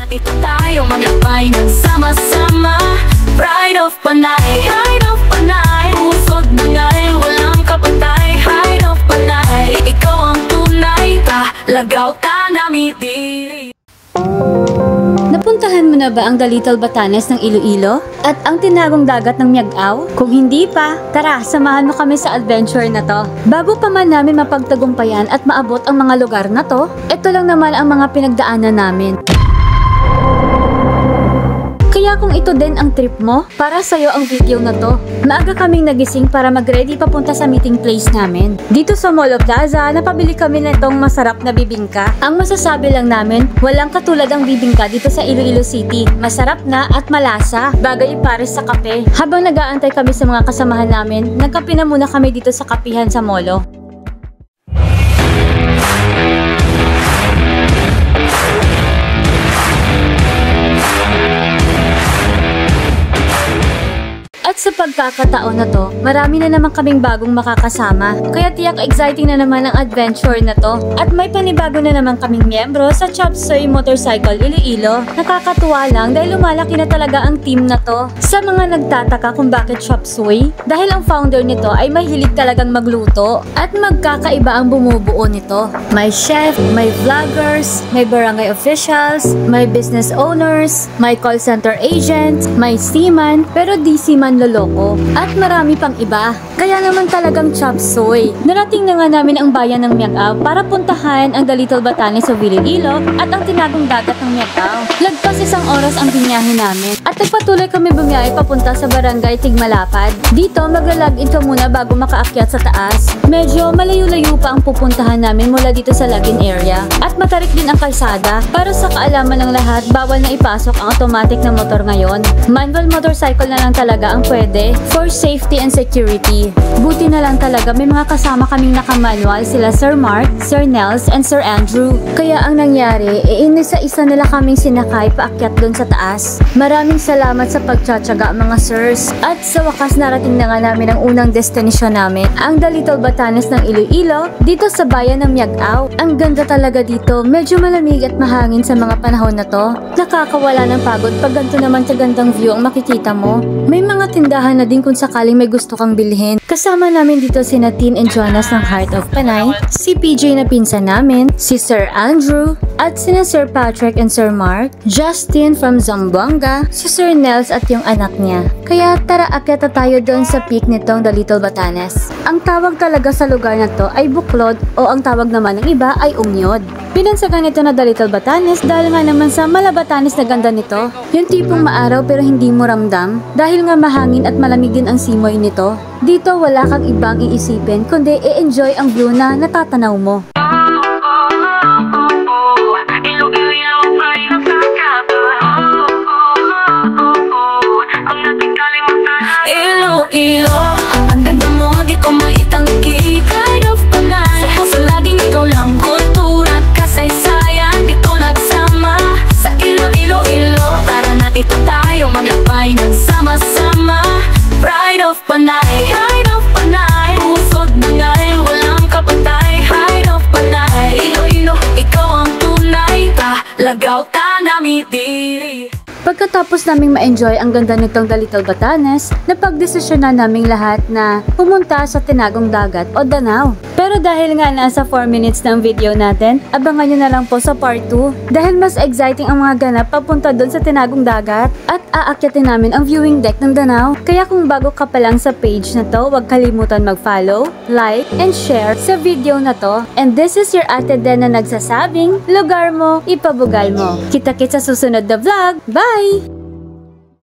nandito tayo maglakbay ng sama-sama. Pride of Panay, Pride of Panay, pusod na nga'y walang kapantay. Pride of Panay, ikaw ang tunay, talagaw ka namin diri. Napuntahan mo na ba ang The Little Batanes ng Iloilo? At ang tinagong dagat ng Miagao? Kung hindi pa, tara, samahan mo kami sa adventure na to. Bago pa man namin mapagtagumpayan at maabot ang mga lugar na to, ito lang naman ang mga pinagdaanan namin. Kaya kung ito din ang trip mo, para sa'yo ang video na to. Maaga kaming nagising para mag-ready papunta sa meeting place namin. Dito sa Mall of Plaza, napabili kami na itong masarap na bibingka. Ang masasabi lang namin, walang katulad ang bibingka dito sa Iloilo City. Masarap na at malasa, bagay pares sa kape. Habang nag-aantay kami sa mga kasamahan namin, nagkape na muna kami dito sa kapihan sa Molo. At sa pagkakataon na to, marami na naman kaming bagong makakasama. Kaya tiyak exciting na naman ang adventure na to. At may panibago na naman kaming miyembro sa Chop Suey Motorcycle Iloilo. Nakakatuwa lang dahil lumalaki na talaga ang team na to. Sa mga nagtataka kung bakit Chop Suey, dahil ang founder nito ay mahilig talagang magluto. At magkakaiba ang bumubuo nito. May chef, may vloggers, may barangay officials, may business owners, may call center agents, may seaman, pero di seaman loloko, at marami pang iba. Kaya naman talagang Chop Suey. Narating na nga namin ang bayan ng Miagao para puntahan ang The Little Batanes of Iloilo at ang tinagong dagat ng Miagao. Lagpas 1 oras ang binyahe namin at nagpatuloy kami bumiyahe papunta sa barangay Tigmalapad. Dito magla-log in ka muna bago makaakyat sa taas. Medyo malayo-layo pa ang pupuntahan namin mula dito sa login area at matarik din ang kalsada. Para sa kaalaman ng lahat, bawal na ipasok ang automatic na motor ngayon. Manual motorcycle na lang talaga ang pwede for safety and security. Buti na lang talaga may mga kasama kaming nakamanual, sila Sir Mark, Sir Nels, and Sir Andrew. Kaya ang nangyari, inisa-isa nila kaming sinakay paakyat doon sa taas. Maraming salamat sa pagtsatsaga mga sirs. At sa wakas narating na nga namin ang unang destination namin, ang The Little Batanes ng Iloilo, dito sa bayan ng Miagao. Ang ganda talaga dito, medyo malamig at mahangin sa mga panahon na to. Nakakawala ng pagod pag ganito naman kagandang view ang makikita mo. May mga tindahan na din kung sakaling may gusto kang bilhin. Kasama namin dito si Tin and Jonas ng Heart of Panay, si PJ na pinsan namin, si Sir Andrew, at sina Sir Patrick and Sir Mark, Justin from Zamboanga, si Sir Nels at yung anak niya. Kaya tara akyat tayo doon sa peak nitong The Little Batanes. Ang tawag talaga sa lugar na to ay Buklod o ang tawag naman ng iba ay Umyod. Pinansagan ito na The Little Batanes dahil nga naman sa Malabatanes na ganda nito. Yung tipong maaraw pero hindi mo ramdam dahil nga mahangin at malamig din ang simoy nito. Dito wala kang ibang iisipin kundi i-enjoy ang view na natatanaw mo. Iloilo, ang ganda mo, di ko maitanggi. Pride of Panay, sa puso laging ikaw lang. Kultura at kasaysayan, dito nagsama. Sa Iloilo, para nandito tayo maglakbay ng sama-sama. Pride of Panay, Pride of Panay, pusod na nga'y walang kapantay. Pride of Panay, Iloilo, ikaw ang tunay, talagaw ka namin diri. Pagkatapos naming ma-enjoy ang ganda nitong The Little Batanes, napagdesisyonan naming lahat na pumunta sa Tinagong Dagat o Danau. Pero dahil nga nasa 4 minutes ng video natin, abangan nyo na lang po sa part 2 dahil mas exciting ang mga ganap papunta doon sa Tinagong Dagat at aakyatin namin ang viewing deck ng Danau. Kaya kung bago ka pa lang sa page na to, huwag kalimutan mag-follow, like, and share sa video na to. And this is your Ate Den na nagsasabing, lugar mo, ipabugal mo. Kita-kits sa susunod na vlog. Bye!